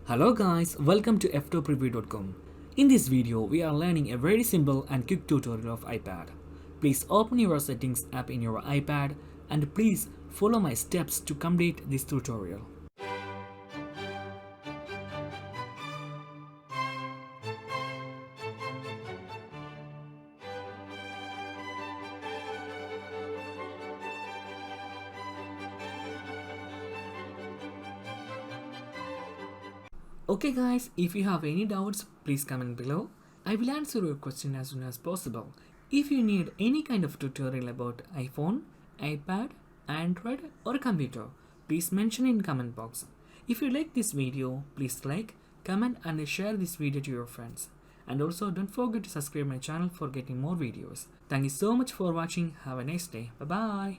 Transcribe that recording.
Hello guys, welcome to Ftopreview.com. In this video, we are learning a very simple and quick tutorial of iPad. Please open your settings app in your iPad and please follow my steps to complete this tutorial. Okay guys, if you have any doubts, please comment below. I will answer your question as soon as possible. If you need any kind of tutorial about iPhone, iPad, Android or computer, please mention in comment box. If you like this video, please like, comment and share this video to your friends. And also don't forget to subscribe my channel for getting more videos. Thank you so much for watching. Have a nice day. Bye bye.